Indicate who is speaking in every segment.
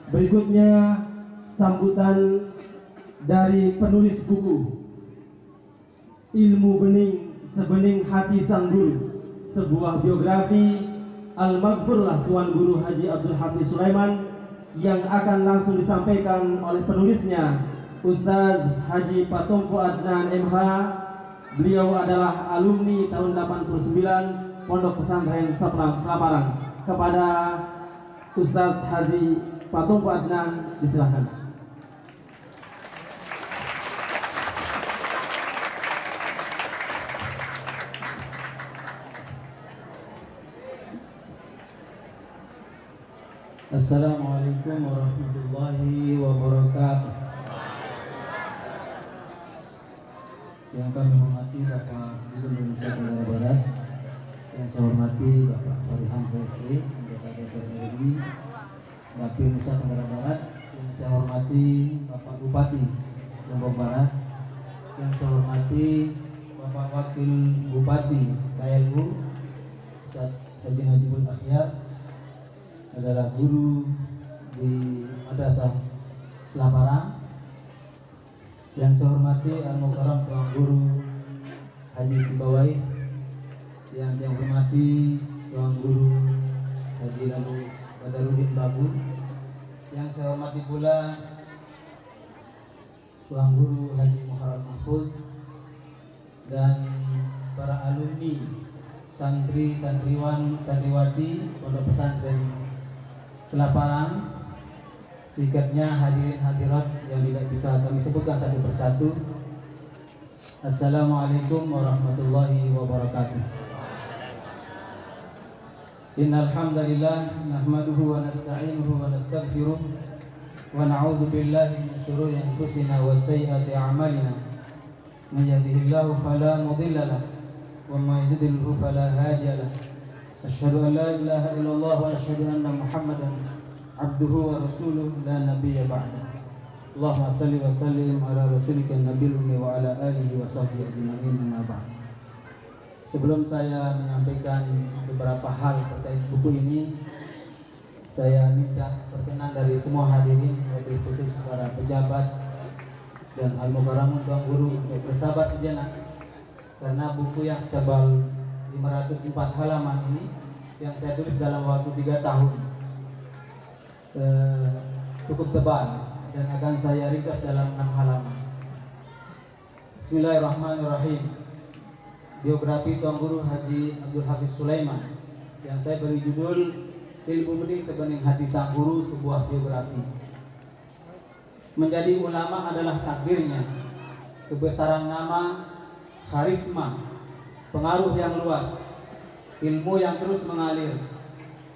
Speaker 1: Berikutnya sambutan dari penulis buku Ilmu Bening Sebening Hati Sang Guru, sebuah biografi Al-Maghfurlah Tuan Guru Haji Abdul Hafiz Sulaiman, yang akan langsung disampaikan oleh penulisnya Ustaz Haji Patumpu Adnan MH. Beliau adalah alumni tahun 89 Pondok Pesantren Selaparang. Kepada Ustaz Haji Patumpu Adnan, disilakan.
Speaker 2: Assalamualaikum warahmatullahi wabarakatuh. Yang kami hormati Bapak Gubernur Nusa Tenggara Barat, yang saya hormati Bapak Farihan Zaisi, Anggota DPR RI Dapil Nusa Tenggara Barat, yang saya hormati Bapak Bupati Lombok Barat, yang saya hormati Bapak Wakil Bupati KLU Ustaz Haji Najibul Akhyar, adalah guru di Madrasah Selaparang, yang saya hormati Al-Mukarram Tuan Guru Haji Sibawai, yang saya hormati Tuan Guru Haji Lalu Badarudin Babu, yang saya hormati pula Tuan Guru Haji Muharram Mahfud, dan para alumni, santri, santriwan, santriwati Pondok Pesantren Selaparang, sikatnya hadirin hadirat yang tidak bisa kami sebutkan satu persatu. Assalamualaikum warahmatullahi wabarakatuh. Innal hamdalillah nahmaduhu wa nasta'inuhu wa nastaghfiruh wa na'udzu billahi min shururi anfusina wa sayyiati a'malina. May yahdihillahu fala mudilla lahu wa may yudlilhu fala hadiya lahu. Asyhadu an la ilaha illallah wa asyhadu anna Muhammadan abduhu wa rasuluh la nabiyya ba'da. Allahumma salli wa sallim ala rasulika nabiyil ummi wa ala alihi wa sahbihi ajma'in, amma ba'd. Sebelum saya menyampaikan beberapa hal terkait buku ini, saya minta perkenan dari semua hadirin, wabil khusus para pejabat dan Al-Mukarram Tuan Guru, untuk bersabar sejenak, karena buku yang setebal 504 halaman ini yang saya tulis dalam waktu 3 tahun cukup tebal dan akan saya ringkas dalam 6 halaman. Bismillahirrahmanirrahim. Biografi Tuan Guru Haji Abdul Hafiz Sulaiman yang saya beri judul Ilmu Bening Sebening Hati Sang Guru, sebuah biografi. Menjadi ulama adalah takdirnya, kebesaran nama, karisma, pengaruh yang luas, ilmu yang terus mengalir,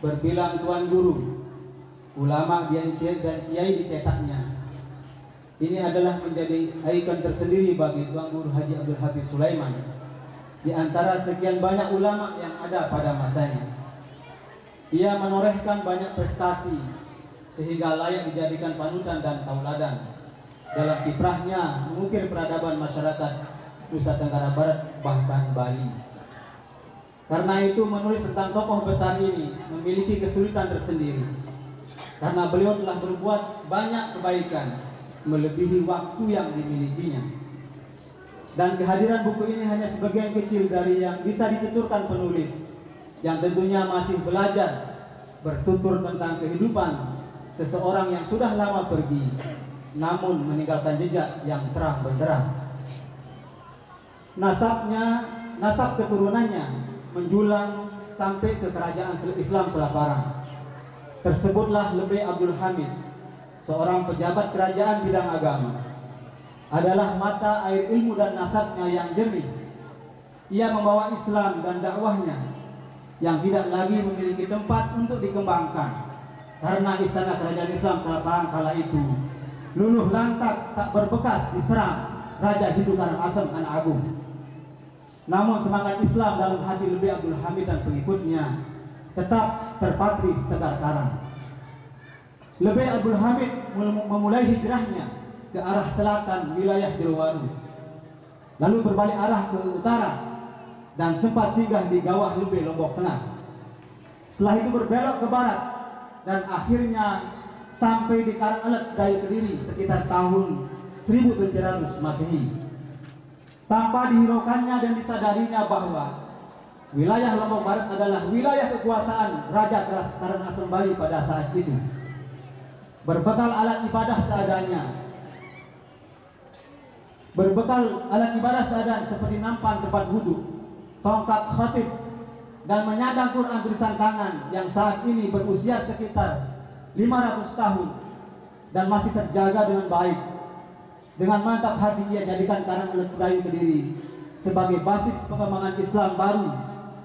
Speaker 2: berbilang tuan guru, ulama dan kiai dicetaknya. Ini adalah menjadi ikon tersendiri bagi Tuan Guru Haji Abdul Hafiz Sulaiman di antara sekian banyak ulama yang ada pada masanya. Ia menorehkan banyak prestasi sehingga layak dijadikan panutan dan tauladan dalam kiprahnya mengukir peradaban masyarakat Nusa Tenggara Barat, bahkan Bali. Karena itu menulis tentang tokoh besar ini memiliki kesulitan tersendiri, karena beliau telah berbuat banyak kebaikan melebihi waktu yang dimilikinya. Dan kehadiran buku ini hanya sebagian kecil dari yang bisa dituturkan penulis, yang tentunya masih belajar bertutur tentang kehidupan seseorang yang sudah lama pergi, namun meninggalkan jejak yang terang benderang. Nasab keturunannya menjulang sampai ke kerajaan Islam Selaparang. Tersebutlah Lebih Abdul Hamid, seorang pejabat kerajaan bidang agama, adalah mata air ilmu dan nasabnya yang jernih. Ia membawa Islam dan dakwahnya yang tidak lagi memiliki tempat untuk dikembangkan, karena istana kerajaan Islam Selaparang kala itu luluh lantak tak berbekas diserang Raja Hindu Karangasem Anak Agung. Namun semangat Islam dalam hati Lebih Abdul Hamid dan pengikutnya tetap terpatri setegar karang. Lebih Abdul Hamid memulai hijrahnya ke arah selatan wilayah Jerowaru, lalu berbalik arah ke utara dan sempat singgah di Gawah Lube, Lombok Tengah. Setelah itu berbelok ke barat dan akhirnya sampai di Karangalat Sedayu Kediri sekitar tahun 1700 Masehi. Tanpa dihiraukannya dan disadarinya bahwa wilayah Lombok Barat adalah wilayah kekuasaan Raja Karangasem Bali pada saat itu. Berbekal alat ibadah seadanya seperti nampan tempat wudhu, tongkat khatib, dan menyandang Quran tulisan tangan yang saat ini berusia sekitar 500 tahun dan masih terjaga dengan baik. Dengan mantap hati ia jadikan Karangalat Sedayu Kediri sebagai basis pengembangan Islam baru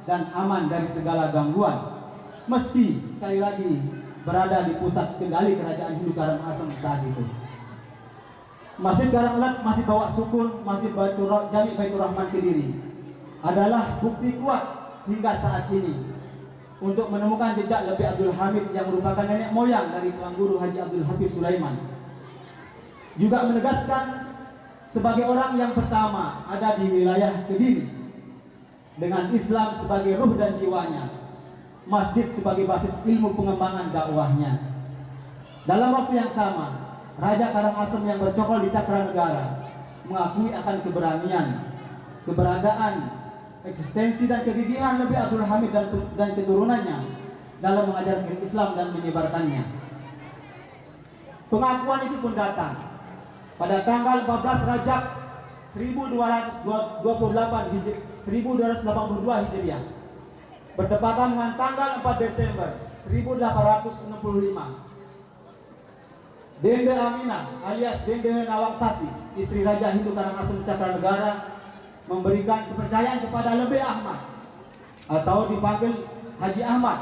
Speaker 2: dan aman dari segala gangguan. Meski sekali lagi berada di pusat kendali kerajaan Hindu Karangasem saat itu. Masjid Karangalat, Masjid Bawak Sukun, Masjid Jami Baitur Rahman Kediri adalah bukti kuat hingga saat ini untuk menemukan jejak Lebih Abdul Hamid yang merupakan nenek moyang dari Tuan Guru Haji Abdul Hafiz Sulaiman. Juga menegaskan sebagai orang yang pertama ada di wilayah Kediri dengan Islam sebagai ruh dan jiwanya, masjid sebagai basis ilmu pengembangan dakwahnya. Dalam waktu yang sama, Raja Karangasem yang bercokol di Cakra Negara mengakui akan keberanian, keberadaan, eksistensi dan kegigihan Lebih Abdul Hamid dan keturunannya dalam mengajarkan Islam dan menyebarkannya. Pengakuan itu pun datang pada tanggal 14 Rajab 1282 Hijriah, bertepatan dengan tanggal 4 Desember 1865. Dende Aminah alias Dende Nawangsasi, istri Raja Hindu Karangasem Cakranegara, memberikan kepercayaan kepada Lebih Ahmad atau dipanggil Haji Ahmad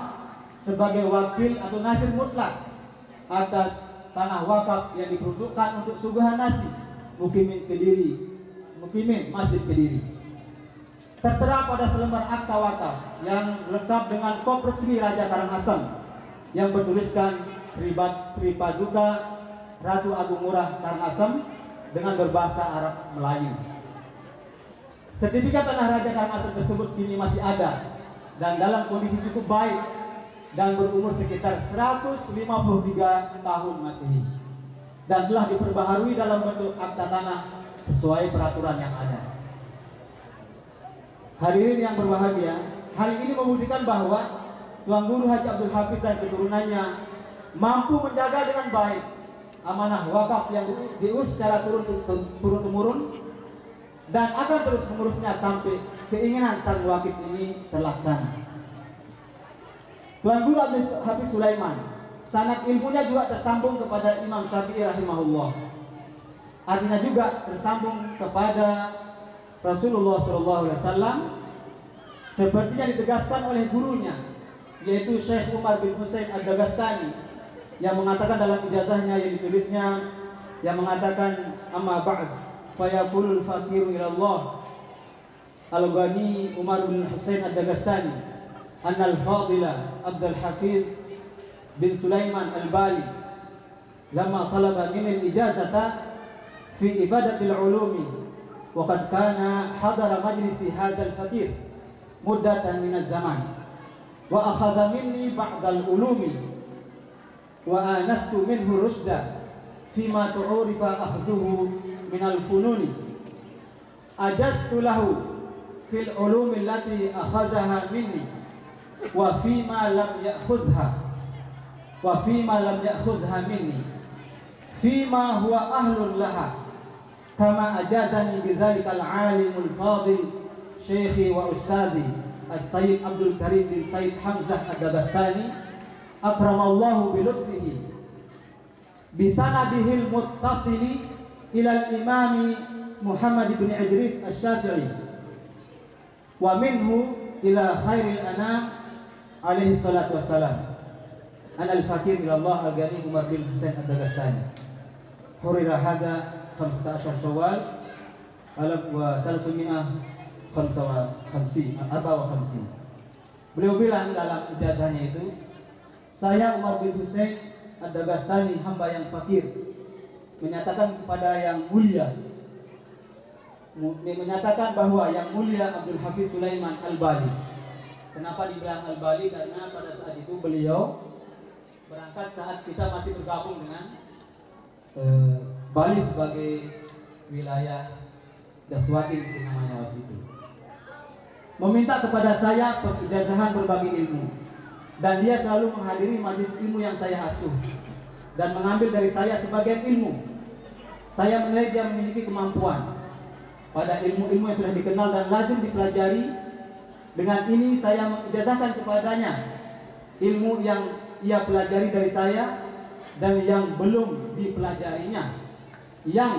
Speaker 2: sebagai wakil atau nasir mutlak atas tanah wakaf yang diperuntukkan untuk suguhan nasi Mukimin Masjid Kediri. Tertera pada selembar akta wakaf yang lengkap dengan kop resmi Raja Karangasem yang bertuliskan Sri Paduka Ratu Agung Murah Karangasem dengan berbahasa Arab Melayu. Sertifikat tanah Raja Karangasem tersebut kini masih ada dan dalam kondisi cukup baik dan berumur sekitar 153 tahun Masehi dan telah diperbaharui dalam bentuk akta tanah sesuai peraturan yang ada. Hadirin yang berbahagia, hal ini membuktikan bahwa Tuan Guru Haji Abdul Hafiz dan keturunannya mampu menjaga dengan baik amanah wakaf yang diurus secara turun-temurun dan akan terus mengurusnya sampai keinginan sang wakif ini terlaksana. Tuan Guru Abdul Hafiz Sulaiman, sanad ilmunya juga tersambung kepada Imam Syafi'i rahimahullah. Artinya juga tersambung kepada Rasulullah SAW, sepertinya ditegaskan oleh gurunya, yaitu Syekh Umar bin Husain Ad-Dagastani, yang mengatakan dalam ijazahnya yang ditulisnya, yang mengatakan amma ba'd fayaqulul faqiru ila Allah al-Ghani Umar bin Husain Ad-Dagastani anna al-fadila Abdul Hafiz bin Sulaiman al-Bali lama talaba min al-ijazata fi ibadatil ulumi wa qad kana hadara majlisi hadzal faqir muddatan min az-zaman wa akhadha minni ba'd al-ulumi wa anastu minhu rushda fima tu'rifa akhdhuhu min al-fununi ajaztu lahu fil ulumi allati akhadhaha minni wa fima lam ya'khudha minni fima huwa ahlun laha kama ajazani bidzalika al-alimul fadil syekhi wa ustadhi as-sayyid Abdul Karim bin Sayyid Hamzah Ad-Dagastani akramallahu bi lutfihi bi sanadihil muttasili ila al-imami Muhammad bin Idris Asy-Syafi'i wa minhu ila khairil anam alaihi salatu wassalam al-fakir ila Allah al-Ghani Umar bin Husain Ad-Dagastani hurira hada 15 Syawal alaf wa 354. Beliau bilang dalam ijazahnya itu, saya Umar bin Husain Ad-Dagastani, hamba yang fakir, menyatakan kepada yang mulia, menyatakan bahwa yang mulia Abdul Hafiz Sulaiman Al-Bali. Kenapa dibilang Al-Bali? Karena pada saat itu beliau berangkat saat kita masih bergabung dengan Bali sebagai wilayah Daswatin itu namanya waktu itu. Meminta kepada saya pengijazahan berbagai ilmu, dan dia selalu menghadiri majelis ilmu yang saya asuh dan mengambil dari saya sebagian ilmu. Saya menilai dia memiliki kemampuan pada ilmu-ilmu yang sudah dikenal dan lazim dipelajari. Dengan ini saya mengijazahkan kepadanya ilmu yang ia pelajari dari saya dan yang belum dipelajarinya, yang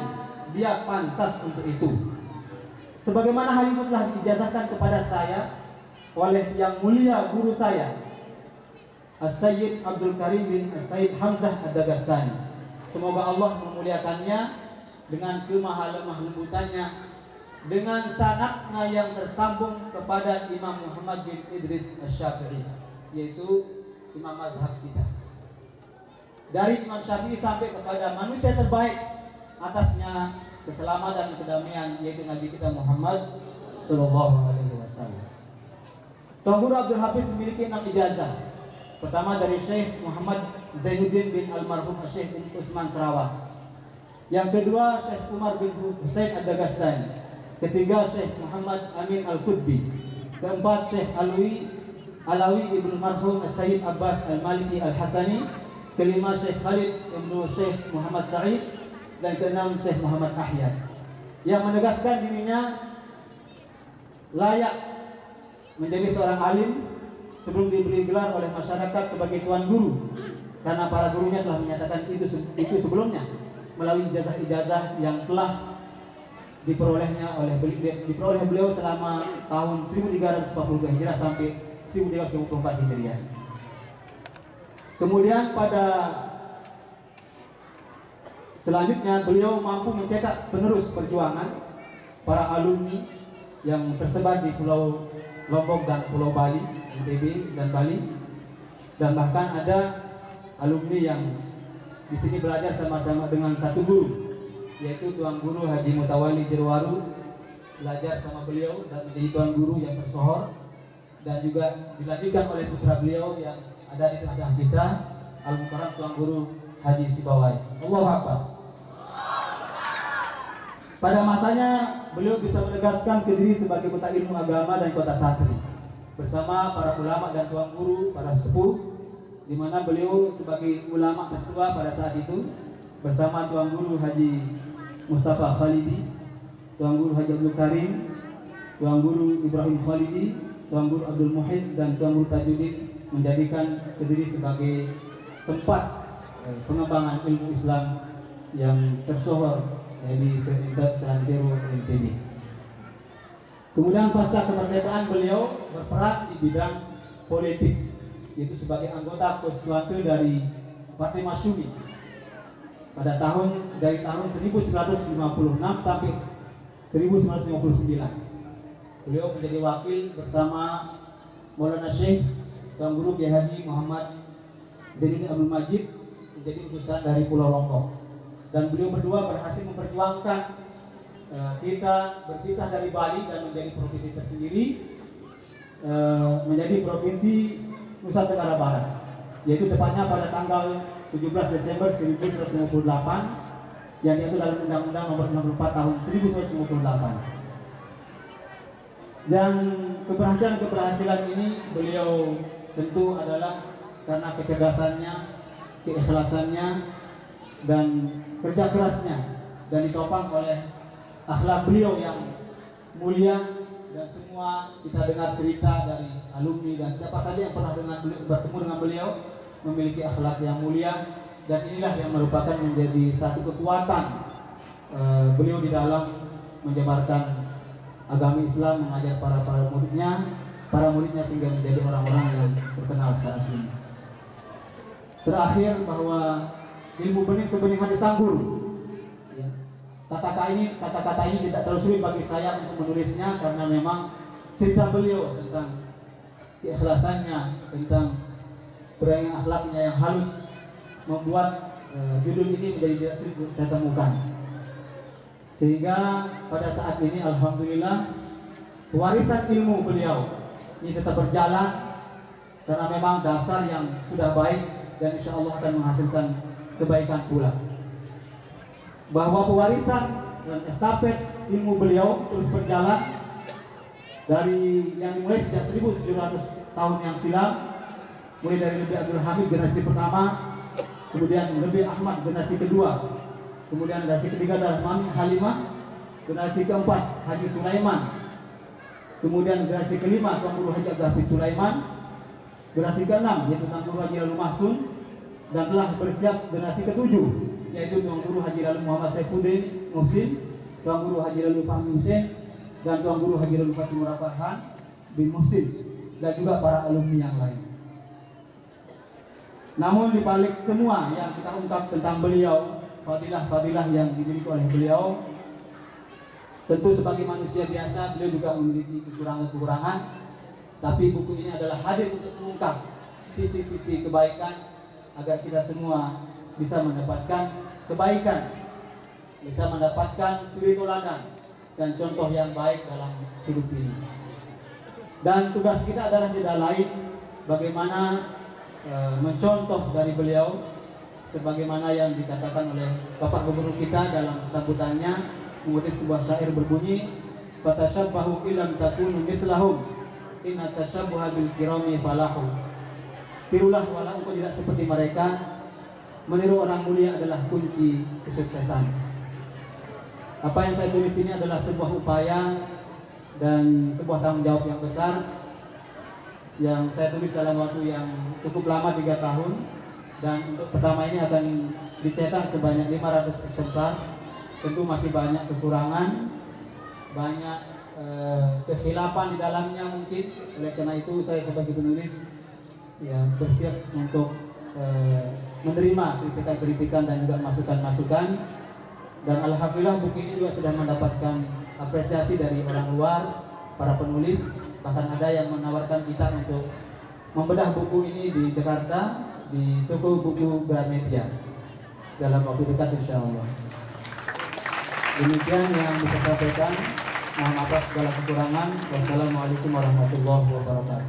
Speaker 2: dia pantas untuk itu. Sebagaimana hal itu telah diijazahkan kepada saya oleh yang mulia guru saya, As-Sayyid Abdul Karim bin As-Sayyid Hamzah Ad-Dagastani. Semoga Allah memuliakannya dengan kemahalemah lembutannya, dengan sanadnya yang tersambung kepada Imam Muhammad bin Idris Asy-Syafi'i, yaitu imam mazhab kita. Dari Imam Syafi'i sampai kepada manusia terbaik atasnya keselamatan dan kedamaian, yaitu Nabi kita Muhammad Sallallahu Alaihi Wasallam. Tuan Guru Abdul Hafiz memiliki 6 ijazah. Pertama dari Syekh Muhammad Zainuddin bin Almarhum Syekh Utsman Sarawak. Yang kedua Syekh Umar bin Husain Ad-Dagastani. Ketiga Syekh Muhammad Amin Al-Qutbi. Keempat Syekh Alawi Ibnu Marhum As-Sayyid Abbas Al-Maliki Al-Hasani. Kelima Syekh Khalid Ibnu Syekh Muhammad Sa'id. Dan keenam Syekh Muhammad Ahyad, yang menegaskan dirinya layak menjadi seorang alim sebelum diberi gelar oleh masyarakat sebagai tuan guru, karena para gurunya telah menyatakan itu sebelumnya melalui ijazah-ijazah yang telah diperoleh beliau selama tahun 1342 Hijriah sampai 1354 Hijriah. Kemudian pada selanjutnya beliau mampu mencetak penerus perjuangan para alumni yang tersebar di Pulau Lombok dan Pulau Bali, NTB dan Bali, dan bahkan ada alumni yang di sini belajar sama-sama dengan satu guru, yaitu Tuan Guru Haji Mutawali Jirwaru, belajar sama beliau dan menjadi Tuan Guru yang tersohor, dan juga dilanjutkan oleh putra beliau yang ada di tengah kita, Al-Mukarram Tuan Guru Haji Sibawai. Allahu Akbar. Pada masanya beliau bisa menegaskan ke diri sebagai kota ilmu agama dan kota santri bersama para ulama dan tuan guru, para sepuh, di mana beliau sebagai ulama tertua pada saat itu bersama Tuan Guru Haji Mustafa Khalidi, Tuan Guru Haji Abdul Karim, Tuan Guru Ibrahim Khalidi, Tuan Guru Abdul Muhid, dan Tuan Guru Tajuddin menjadikan Kediri sebagai tempat pengembangan ilmu Islam yang tersohor di seantero NTB. Kemudian pasca kemerdekaan beliau berperan di bidang politik, yaitu sebagai anggota konstituante dari Partai Masyumi pada dari tahun 1956 sampai 1959. Beliau menjadi wakil bersama Maulana Syekh Tuan Guru Kiai Haji Muhammad Zainuddin Abdul Majid menjadi utusan dari Pulau Lombok. Dan beliau berdua berhasil memperjuangkan kita berpisah dari Bali dan menjadi provinsi tersendiri, menjadi provinsi Nusa Tenggara Barat, yaitu tepatnya pada tanggal 17 Desember 1958 yang diatur dalam Undang-Undang Nomor 64 Tahun 1958. Dan keberhasilan ini beliau tentu adalah karena kecerdasannya, keikhlasannya, dan kerja kerasnya, dan ditopang oleh akhlak beliau yang mulia. Dan semua kita dengar cerita dari alumni dan siapa saja yang pernah bertemu dengan beliau memiliki akhlak yang mulia, dan inilah yang merupakan menjadi satu kekuatan beliau di dalam menyebarkan agama Islam, mengajar para muridnya sehingga menjadi orang-orang yang terkenal saat ini. Terakhir, bahwa ilmu bening sebening hati sang guru. Ya. Kata-kata ini tidak terlalu sulit bagi saya untuk menulisnya, karena memang cerita beliau tentang keikhlasannya, tentang perayaan akhlaknya yang halus membuat judul ini menjadi tidak sulit untuk saya temukan. Sehingga pada saat ini alhamdulillah warisan ilmu beliau ini tetap berjalan, karena memang dasar yang sudah baik dan insya Allah akan menghasilkan kebaikan pula. Bahwa pewarisan dan estafet ilmu beliau terus berjalan dari yang dimulai sejak 1700 tahun yang silam, mulai dari Nabi Abdul Hamid generasi pertama, kemudian Nabi Ahmad generasi kedua, kemudian generasi ketiga adalah Mami Halimah, generasi keempat Haji Sulaiman, kemudian generasi kelima Tuan Guru Haji Abdul Hafiz Sulaiman, generasi keenam yaitu Tuan Guru Haji Lalu Mahsun, dan telah bersiap generasi ketujuh yaitu Tuan Guru Haji Lalu Muhammad Saifuddin Muhsin, Tuan Guru Haji Lalu Fahmi Hussein, dan Tuan Guru Haji Lalu Fatimur Farhan bin Muhsin, dan juga para alumni yang lain. Namun di balik semua yang kita ungkap tentang beliau, fadilah-fadilah yang dimiliki oleh beliau, tentu sebagai manusia biasa beliau juga memiliki kekurangan-kekurangan, tapi buku ini adalah hadir untuk mengungkap sisi-sisi kebaikan agar kita semua bisa mendapatkan kebaikan, bisa mendapatkan suri teladan dan contoh yang baik dalam hidup ini. Dan tugas kita adalah tidak lain bagaimana mencontoh dari beliau, sebagaimana yang dikatakan oleh Bapak Gubernur kita dalam sambutannya, mengutip sebuah syair berbunyi, fatashabbahu illam takunu mislahum inna tashabbuha bil kirami falahu. Tirulah walau engkau tidak seperti mereka, meniru orang mulia adalah kunci kesuksesan. Apa yang saya tulis ini adalah sebuah upaya dan sebuah tanggung jawab yang besar yang saya tulis dalam waktu yang cukup lama, 3 tahun, dan untuk pertama ini akan dicetak sebanyak 500 eksemplar. Tentu masih banyak kekurangan, banyak kehilapan di dalamnya mungkin. Oleh karena itu saya sebagai penulis ya bersiap untuk menerima kritikan-kritikan dan juga masukan-masukan. Dan alhamdulillah buku ini juga sudah mendapatkan apresiasi dari orang luar, para penulis, bahkan ada yang menawarkan kita untuk membedah buku ini di Jakarta di toko buku Gramedia dalam waktu dekat insya Allah. Demikian yang bisa saya sampaikan. Mohon maaf segala kekurangan. Wassalamualaikum warahmatullahi wabarakatuh.